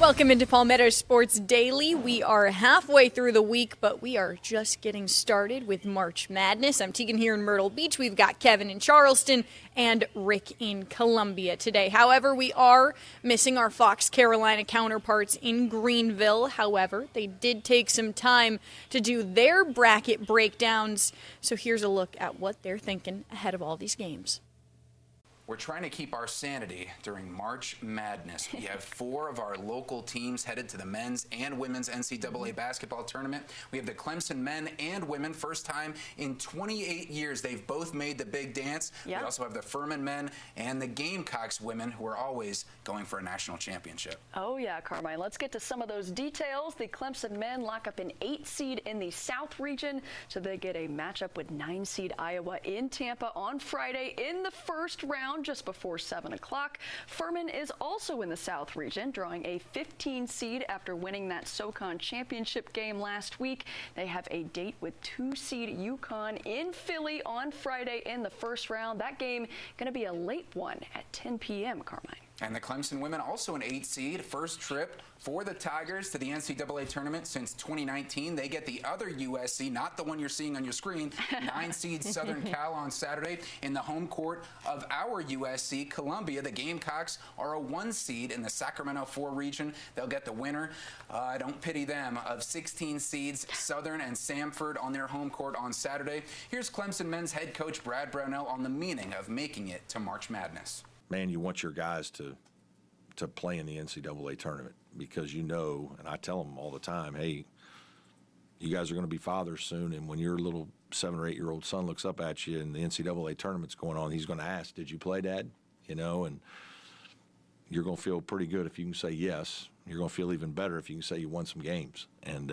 Welcome into Palmetto Sports Daily. We are halfway through the week, but we are just getting started with March Madness. I'm Teagan here in Myrtle Beach. We've got Kevin in Charleston and Rick in Columbia today. However, we are missing our Fox Carolina counterparts in Greenville. However, they did take some time to do their bracket breakdowns. So here's a look at what they're thinking ahead of all these games. We're trying to keep our sanity during March Madness. We have 4 of our local teams headed to the men's and women's NCAA basketball tournament. We have the Clemson men and women, first time in 28 years they've both made the big dance. Yep. We also have the Furman men and the Gamecocks women, who are always going for a national championship. Oh yeah, Carmine, let's get to some of those details. The Clemson men lock up an 8 seed in the South region, so they get a matchup with 9 seed Iowa in Tampa on Friday in the first round, just before 7 o'clock. Furman is also in the South region, drawing a 15 seed after winning that SoCon championship game last week. They have a date with 2 seed UConn in Philly on Friday in the first round. That game going to be a late one at 10 p.m., Carmine. And the Clemson women also an 8 seed, first trip for the Tigers to the NCAA tournament since 2019. They get the other USC, not the one you're seeing on your screen, 9 seed Southern Cal on Saturday in the home court of our USC, Columbia. The Gamecocks are a 1 seed in the Sacramento 4 region. They'll get the winner, I don't pity them, of 16 seeds Southern and Samford on their home court on Saturday. Here's Clemson men's head coach Brad Brownell on the meaning of making it to March Madness. Man, you want your guys to play in the NCAA tournament, because you know, and I tell them all the time, hey, you guys are going to be fathers soon, and when your little 7 or 8 year old son looks up at you and the NCAA tournament's going on, he's going to ask, did you play, Dad? You know, and you're going to feel pretty good if you can say yes. You're going to feel even better if you can say you won some games. And,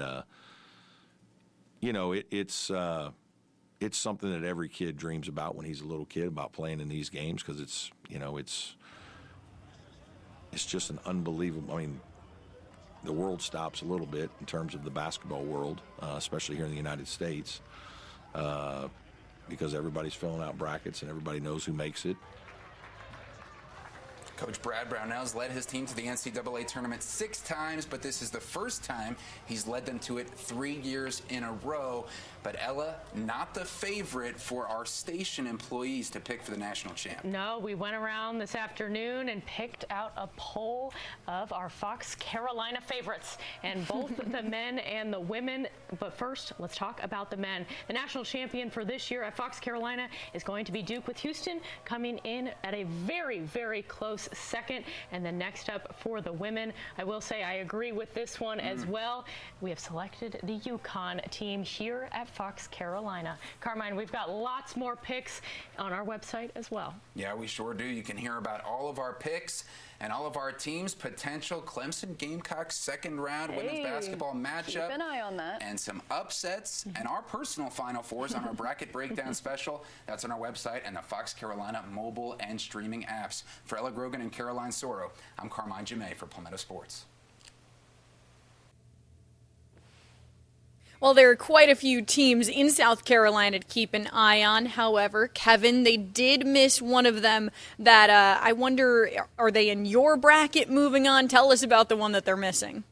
you know, it's something that every kid dreams about when he's a little kid, about playing in these games, because it's, you know, it's just an unbelievable, I mean, the world stops a little bit in terms of the basketball world, especially here in the United States, because everybody's filling out brackets and everybody knows who makes it. Coach Brad Brownell's led his team to the NCAA tournament 6 times, but this is the first time he's led them to it 3 years in a row. But Ella, not the favorite for our station employees to pick for the national champ. No, we went around this afternoon and picked out a poll of our Fox Carolina favorites, and both the men and the women. But first, let's talk about the men. The national champion for this year at Fox Carolina is going to be Duke, with Houston coming in at a very, very close second. And then next up for the women, I will say I agree with this one as well. We have selected the UConn team here at Fox Carolina. Carmine, we've got lots more picks on our website as well. Yeah, we sure do. You can hear about all of our picks and all of our teams' potential Clemson Gamecocks second round women's basketball matchup. Keep an eye on that. And some upsets and our personal Final Fours on our bracket breakdown special. That's on our website and the Fox Carolina mobile and streaming apps. For Ella Grogan and Caroline Soro, I'm Carmine Jamay for Palmetto Sports. Well, there are quite a few teams in South Carolina to keep an eye on. However, Kevin, they did miss one of them that I wonder, are they in your bracket moving on? Tell us about the one that they're missing.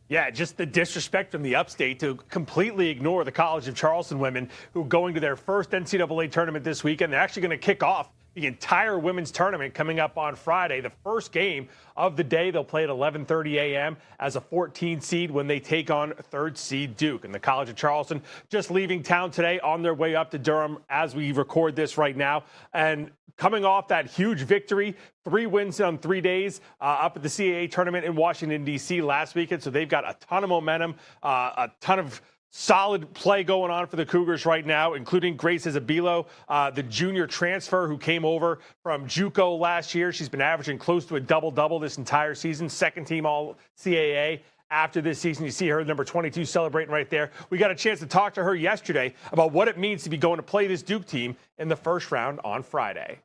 Yeah, just the disrespect from the upstate to completely ignore the College of Charleston women, who are going to their first NCAA tournament this weekend. They're actually going to kick off the entire women's tournament coming up on Friday. The first game of the day, they'll play at 11:30 a.m. as a 14 seed when they take on 3rd seed Duke. And the College of Charleston just leaving town today on their way up to Durham as we record this right now. And coming off that huge victory, 3 wins on 3 days up at the CAA tournament in Washington, D.C. last weekend. So they've got a ton of momentum, a ton of solid play going on for the Cougars right now, including Grace Isabelo, the junior transfer who came over from JUCO last year. She's been averaging close to a double-double this entire season, second team All-CAA. After this season, you see her number 22 celebrating right there. We got a chance to talk to her yesterday about what it means to be going to play this Duke team in the first round on Friday.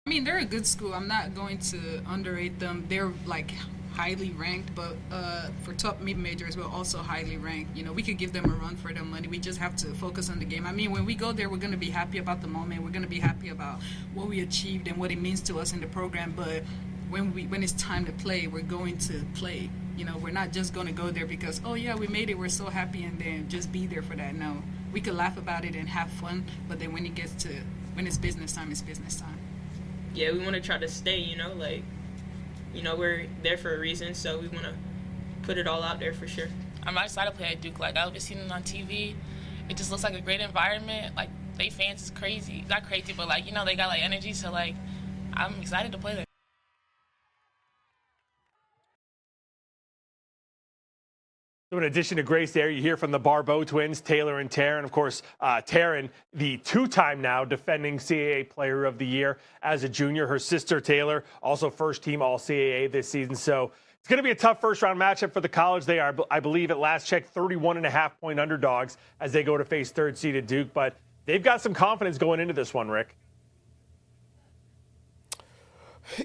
I mean, they're a good school. I'm not going to underrate them. They're like highly ranked, but for top mid-majors, we're also highly ranked. You know, we could give them a run for their money. We just have to focus on the game. I mean, when we go there, we're going to be happy about the moment. We're going to be happy about what we achieved and what it means to us in the program, but when it's time to play, we're going to play. You know, we're not just going to go there because, oh yeah, we made it, we're so happy, and then just be there for that. No, we could laugh about it and have fun, but then when it's business time, it's business time. Yeah, we want to try to stay, we're there for a reason, so we want to put it all out there for sure. I'm excited to play at Duke. Like, I've just seen it on TV. It just looks like a great environment. Like, they fans is crazy. Not crazy, but, like, they got, like, energy. So, like, I'm excited to play there. So in addition to Grace there, you hear from the Barbeau twins, Taylor and Taryn. Of course, Taryn, the two-time now defending CAA Player of the Year as a junior. Her sister, Taylor, also first-team All-CAA this season. So it's going to be a tough first-round matchup for the college. They are, I believe, at last check, 31.5-point underdogs as they go to face third-seeded Duke. But they've got some confidence going into this one, Rick.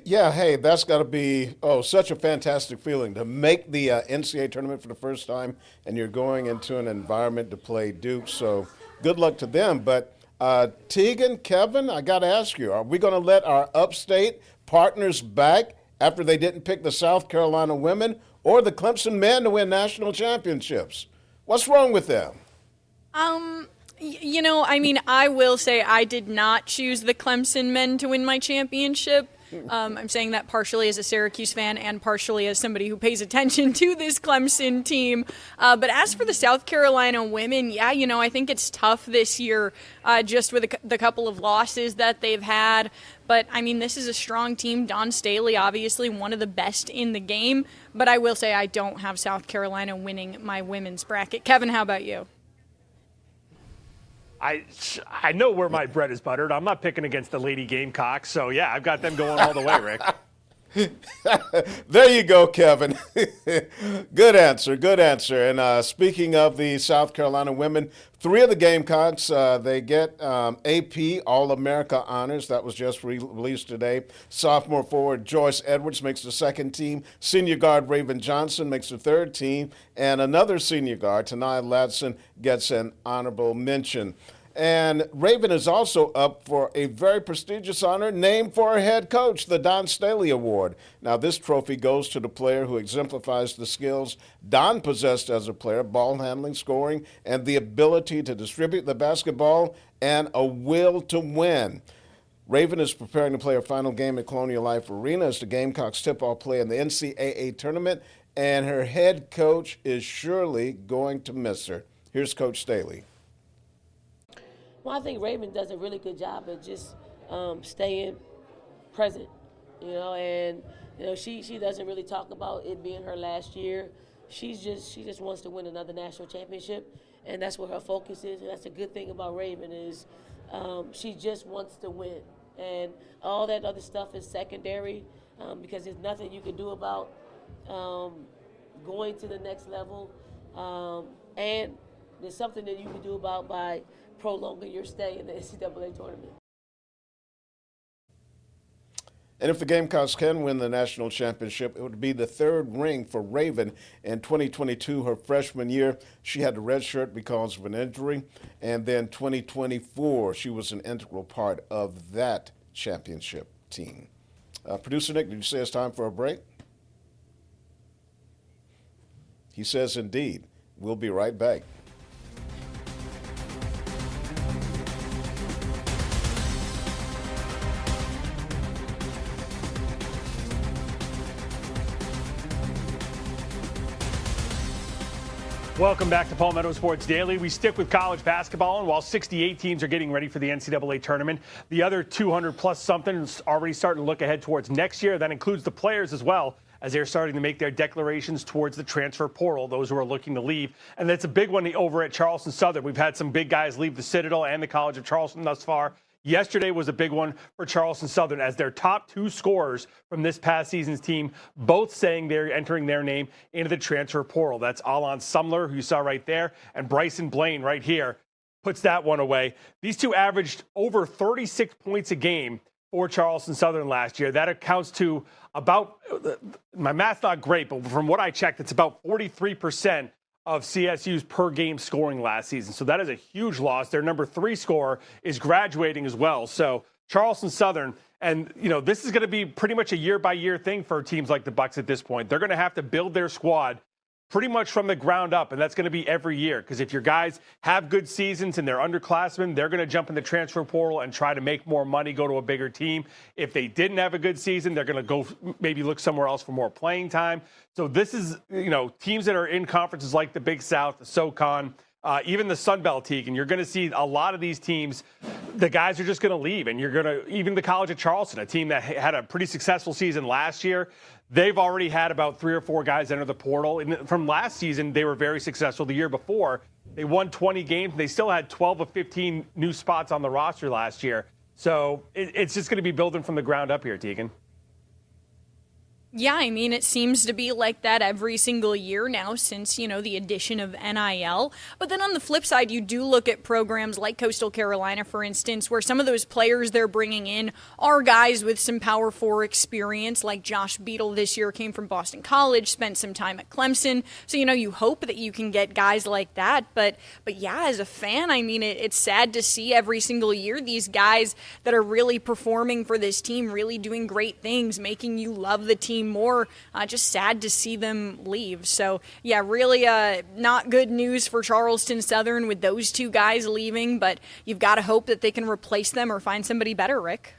Yeah, hey, that's got to be, such a fantastic feeling to make the NCAA tournament for the first time, and you're going into an environment to play Duke. So good luck to them. But Teagan, Kevin, I got to ask you, are we going to let our upstate partners back after they didn't pick the South Carolina women or the Clemson men to win national championships? What's wrong with them? I will say I did not choose the Clemson men to win my championship. I'm saying that partially as a Syracuse fan and partially as somebody who pays attention to this Clemson team. But as for the South Carolina women, I think it's tough this year just with the couple of losses that they've had. But, this is a strong team. Dawn Staley, obviously one of the best in the game. But I will say I don't have South Carolina winning my women's bracket. Kevin, how about you? I know where my bread is buttered. I'm not picking against the Lady Gamecocks. So, yeah, I've got them going all the way, Rick. There you go, Kevin. Good answer. And speaking of the South Carolina women, 3 of the Gamecocks, they get AP All-America honors. That was just released today. Sophomore forward Joyce Edwards makes the second team. Senior guard Raven Johnson makes the third team. And another senior guard, Tanai Ladson, gets an honorable mention. And Raven is also up for a very prestigious honor named for her head coach, the Dawn Staley Award. Now, this trophy goes to the player who exemplifies the skills Dawn possessed as a player, ball handling, scoring, and the ability to distribute the basketball and a will to win. Raven is preparing to play her final game at Colonial Life Arena as the Gamecocks tip-off play in the NCAA Tournament, and her head coach is surely going to miss her. Here's Coach Staley. Well, I think Raven does a really good job of just staying present, and she doesn't really talk about it being her last year. She just wants to win another national championship, and that's where her focus is. And that's a good thing about Raven is she just wants to win, and all that other stuff is secondary because there's nothing you can do about going to the next level, and there's something that you can do about by prolonging your stay in the NCAA tournament. And if the Gamecocks can win the national championship, it would be the third ring for Raven. In 2022, her freshman year, she had the red shirt because of an injury. And then 2024, she was an integral part of that championship team. Producer Nick, did you say it's time for a break? He says indeed. We'll be right back. Welcome back to Palmetto Sports Daily. We stick with college basketball, and while 68 teams are getting ready for the NCAA tournament, the other 200-plus something is already starting to look ahead towards next year. That includes the players as well, as they're starting to make their declarations towards the transfer portal, those who are looking to leave. And that's a big one over at Charleston Southern. We've had some big guys leave the Citadel and the College of Charleston thus far. Yesterday was a big one for Charleston Southern as their top 2 scorers from this past season's team, both saying they're entering their name into the transfer portal. That's Alon Sumler, who you saw right there, and Bryson Blaine right here puts that one away. These two averaged over 36 points a game for Charleston Southern last year. That accounts to about, my math's not great, but from what I checked, it's about 43% of CSU's per game scoring last season. So that is a huge loss. Their number 3 scorer is graduating as well. So Charleston Southern, and this is going to be pretty much a year-by-year thing for teams like the Bucks at this point. They're going to have to build their squad pretty much from the ground up, and that's going to be every year, because if your guys have good seasons and they're underclassmen, they're going to jump in the transfer portal and try to make more money, go to a bigger team. If they didn't have a good season, they're going to go maybe look somewhere else for more playing time. So this is, teams that are in conferences like the Big South, the SoCon, even the Sun Belt, Teagan, you're going to see a lot of these teams, the guys are just going to leave. And you're going to, even the College of Charleston, a team that had a pretty successful season last year, they've already had about 3 or 4 guys enter the portal. And from last season, they were very successful. The year before, they won 20 games. And they still had 12 of 15 new spots on the roster last year. So it's just going to be building from the ground up here, Teagan. Yeah, I mean, it seems to be like that every single year now since, the addition of NIL. But then on the flip side, you do look at programs like Coastal Carolina, for instance, where some of those players they're bringing in are guys with some Power 4 experience, like Josh Beadle this year came from Boston College, spent some time at Clemson. So, you hope that you can get guys like that. But yeah, as a fan, I mean, it's sad to see every single year these guys that are really performing for this team, really doing great things, making you love the team more. Just sad to see them leave. So, yeah, really not good news for Charleston Southern with those 2 guys leaving, but you've got to hope that they can replace them or find somebody better, Rick.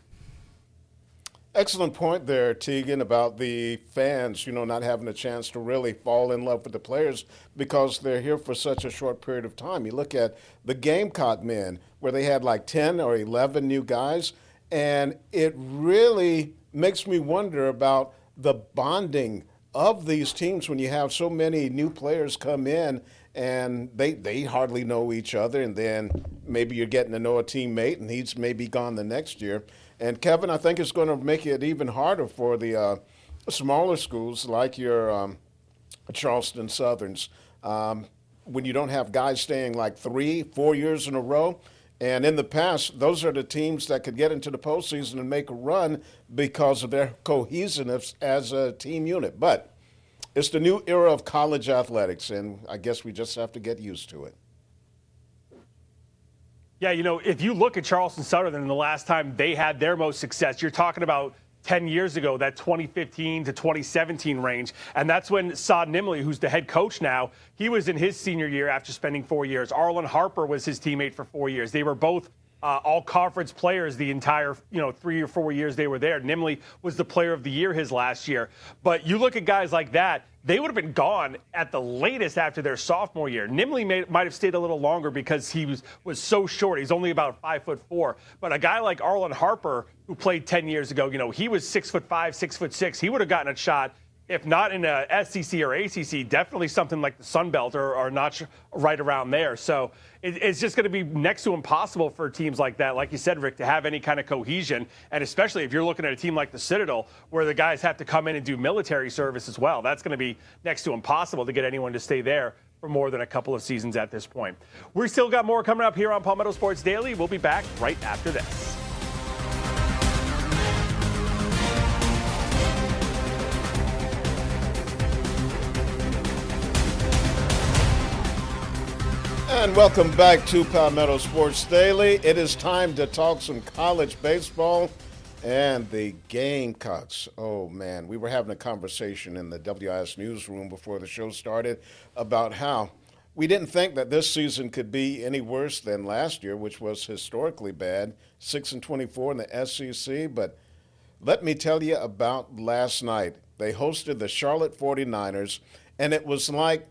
Excellent point there, Teagan, about the fans, not having a chance to really fall in love with the players because they're here for such a short period of time. You look at the Gamecock men, where they had like 10 or 11 new guys, and it really makes me wonder about the bonding of these teams when you have so many new players come in and they hardly know each other, and then maybe you're getting to know a teammate and he's maybe gone the next year. And Kevin, I think it's going to make it even harder for the smaller schools like your Charleston Southerns when you don't have guys staying like 3-4 years in a row. And in the past, those are the teams that could get into the postseason and make a run because of their cohesiveness as a team unit. But it's the new era of college athletics, and I guess we just have to get used to it. Yeah, if you look at Charleston Southern and the last time they had their most success, you're talking about 10 years ago, that 2015 to 2017 range. And that's when Saad Nimley, who's the head coach now, he was in his senior year after spending 4 years. Arlen Harper was his teammate for 4 years. They were both all-conference players the entire 3 or 4 years they were there. Nimley was the player of the year his last year. But you look at guys like that, they would have been gone at the latest after their sophomore year. Nimley might have stayed a little longer because he was so short. He's only about 5'4". But a guy like Arlen Harper, who played 10 years ago, he was 6'5", 6'6". He would have gotten a shot, if not in a SEC or ACC, definitely something like the Sun Belt or not right around there. So it's just going to be next to impossible for teams like that, like you said, Rick, to have any kind of cohesion. And especially if you're looking at a team like the Citadel, where the guys have to come in and do military service as well. That's going to be next to impossible to get anyone to stay there for more than a couple of seasons at this point. We've still got more coming up here on Palmetto Sports Daily. We'll be back right after this. And welcome back to Palmetto Sports Daily. It is time to talk some college baseball and the Gamecocks. Oh, man, we were having a conversation in the WIS newsroom before the show started about how we didn't think that this season could be any worse than last year, which was historically bad, 6-24 in the SEC. But let me tell you about last night. They hosted the Charlotte 49ers, and it was like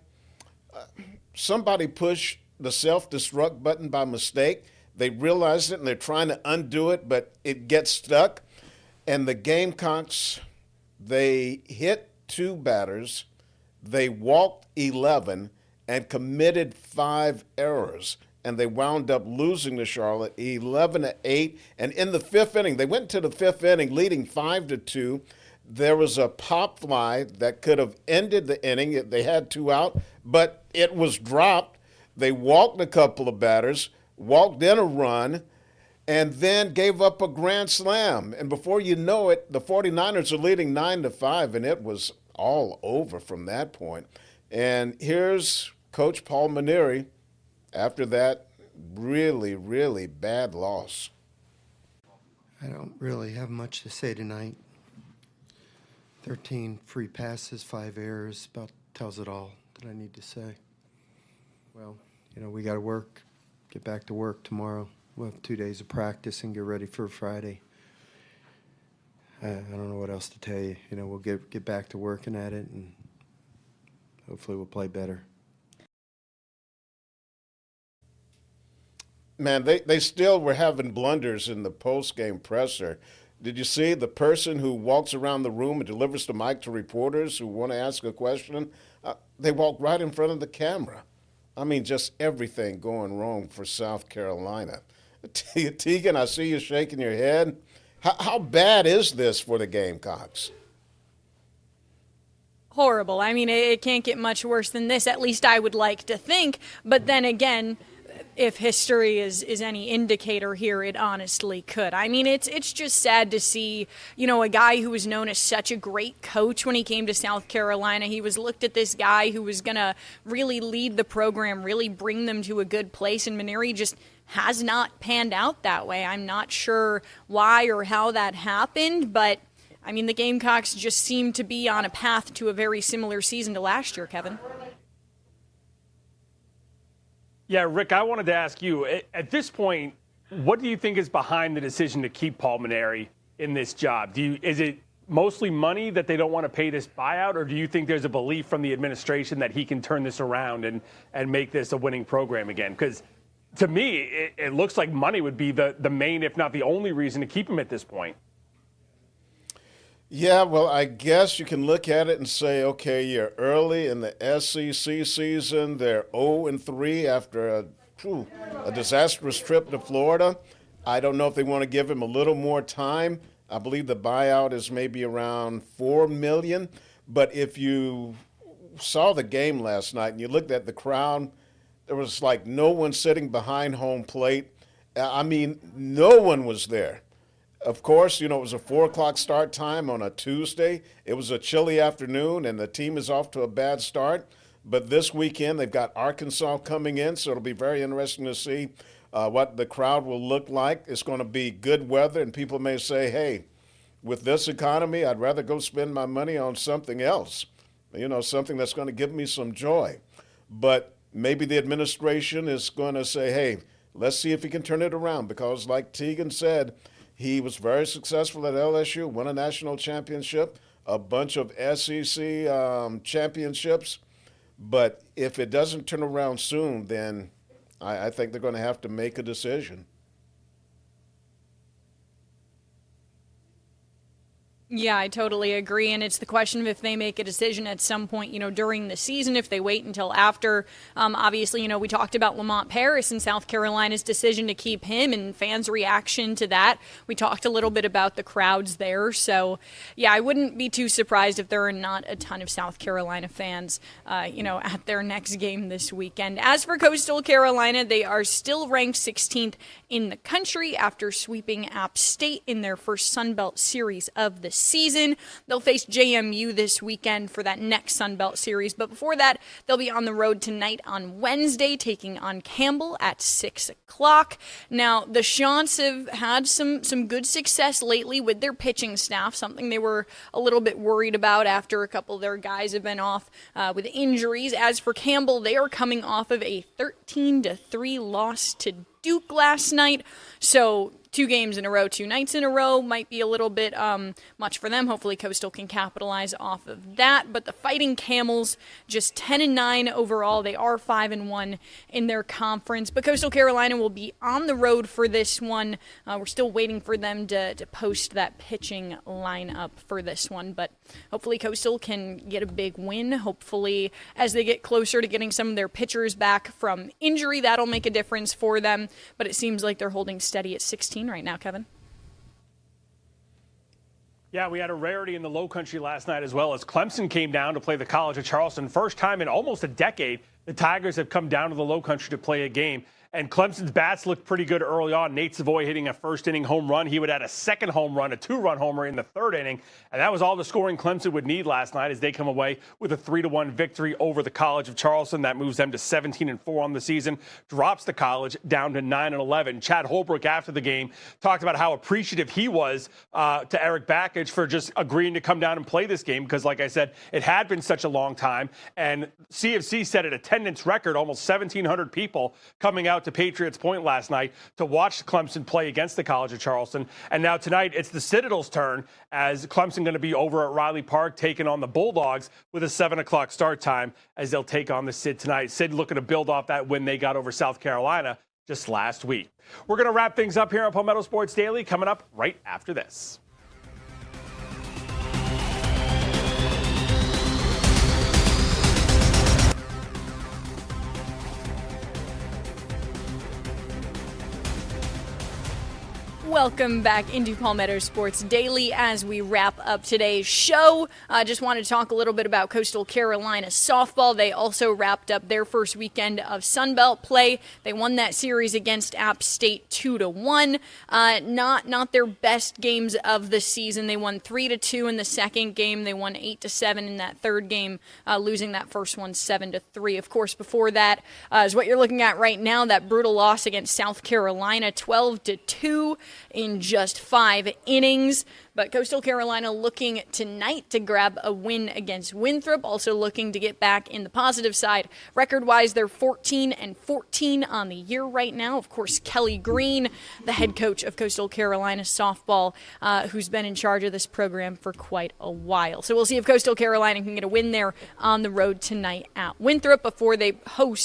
somebody pushed the self-destruct button by mistake. They realize it and they're trying to undo it, but it gets stuck. And the Gamecocks, they hit 2 batters, they walked 11, and committed 5 errors. And they wound up losing to Charlotte 11-8. And in the 5th inning, they went to the 5th inning leading 5-2. There was a pop fly that could have ended the inning. They had 2 out, but it was dropped. They walked a couple of batters, walked in a run, and then gave up a grand slam. And before you know it, the 49ers are leading 9-5, and it was all over from that point. And here's Coach Paul Maneri after that really, really bad loss. I don't really have much to say tonight. 13 free passes, 5 errors, about tells it all that I need to say. Well, we got to work, get back to work tomorrow. We'll have 2 days of practice and get ready for Friday. I don't know what else to tell you. We'll get back to working at it, and hopefully we'll play better. Man, they still were having blunders in the post-game presser. Did you see the person who walks around the room and delivers the mic to reporters who want to ask a question? They walk right in front of the camera. I mean, just everything going wrong for South Carolina. Teagan, I see you shaking your head. How bad is this for the Gamecocks? Horrible. I mean, it can't get much worse than this, at least I would like to think. But then again, if history is any indicator here, it honestly could. I mean, it's just sad to see, a guy who was known as such a great coach when he came to South Carolina. He was looked at this guy who was going to really lead the program, really bring them to a good place, and Maneri just has not panned out that way. I'm not sure why or how that happened, but I mean, the Gamecocks just seem to be on a path to a very similar season to last year, Kevin. Yeah, Rick, I wanted to ask you, at this point, what do you think is behind the decision to keep Paul Maneri in this job? Is it mostly money that they don't want to pay this buyout, or do you think there's a belief from the administration that he can turn this around and make this a winning program again? Because to me, it looks like money would be the main, if not the only reason to keep him at this point. Yeah, well, I guess you can look at it and say, okay, you're early in the SEC season. They're 0-3 after a disastrous trip to Florida. I don't know if they want to give him a little more time. I believe the buyout is maybe around $4 million. But if you saw the game last night and you looked at the crowd, there was like no one sitting behind home plate. I mean, no one was there. Of course, it was a 4 o'clock start time on a Tuesday. It was a chilly afternoon, and the team is off to a bad start. But this weekend, they've got Arkansas coming in, so it'll be very interesting to see what the crowd will look like. It's going to be good weather, and people may say, hey, with this economy, I'd rather go spend my money on something else, something that's going to give me some joy. But maybe the administration is going to say, hey, let's see if we can turn it around, because like Teagan said, he was very successful at LSU, won a national championship, a bunch of SEC championships. But if it doesn't turn around soon, then I think they're going to have to make a decision. Yeah, I totally agree. And it's the question of if they make a decision at some point, during the season, if they wait until after. Obviously, we talked about Lamont Paris in South Carolina's decision to keep him and fans' reaction to that. We talked a little bit about the crowds there. So, yeah, I wouldn't be too surprised if there are not a ton of South Carolina fans, at their next game this weekend. As for Coastal Carolina, they are still ranked 16th in the country after sweeping App State in their first Sun Belt series of the season. They'll face JMU this weekend for that next Sun Belt series, but before that, they'll be on the road tonight on Wednesday, taking on Campbell at 6 o'clock. Now, the Chants have had some good success lately with their pitching staff, something they were a little bit worried about after a couple of their guys have been off with injuries. As for Campbell, they are coming off of a 13-3 loss to Duke last night, so 2 games in a row, 2 nights in a row might be a little bit much for them. Hopefully Coastal can capitalize off of that. But the Fighting Camels, just 10-9 overall. They are 5-1 in their conference. But Coastal Carolina will be on the road for this one. We're still waiting for them to post that pitching lineup for this one. But hopefully Coastal can get a big win. Hopefully as they get closer to getting some of their pitchers back from injury, that'll make a difference for them. But it seems like they're holding steady at 16 right now, Kevin. Yeah, we had a rarity in the Low Country last night as well as Clemson came down to play the College of Charleston. First time in almost a decade the Tigers have come down to the Low Country to play a game. And Clemson's bats looked pretty good early on. Nate Savoy hitting a first-inning home run. He would add a second home run, a two-run homer in the third inning. And that was all the scoring Clemson would need last night as they come away with a 3-1 victory over the College of Charleston. That moves them to 17-4 on the season, drops the College down to 9-11. Chad Holbrook, after the game, talked about how appreciative he was to Eric Bakich for just agreeing to come down and play this game because, like I said, it had been such a long time. And CFC set an attendance record, almost 1,700 people coming out to Patriots Point last night to watch Clemson play against the College of Charleston. And now tonight, it's the Citadel's turn as Clemson going to be over at Riley Park taking on the Bulldogs with a 7 o'clock start time as they'll take on the Sid tonight. Sid looking to build off that win they got over South Carolina just last week. We're going to wrap things up here on Palmetto Sports Daily coming up right after this. Welcome back into Palmetto Sports Daily as we wrap up today's show. I just wanted to talk a little bit about Coastal Carolina softball. They also wrapped up their first weekend of Sunbelt play. They won that series against App State 2-1. Not their best games of the season. They won 3-2 in the second game. They won 8-7 in that third game, losing that first one 7-3. Of course, before that is what you're looking at right now, that brutal loss against South Carolina, 12-2. In just 5 innings. But Coastal Carolina looking tonight to grab a win against Winthrop, also looking to get back in the positive side. Record-wise, they're 14-14 on the year right now. Of course, Kelly Green, the head coach of Coastal Carolina softball, who's been in charge of this program for quite a while. So we'll see if Coastal Carolina can get a win there on the road tonight at Winthrop before they travel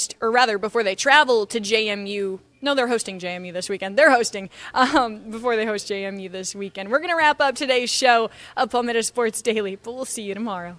to JMU. No, they're hosting JMU this weekend. They're hosting before they host JMU this weekend. We're going to wrap up today's show of Palmetto Sports Daily, but we'll see you tomorrow.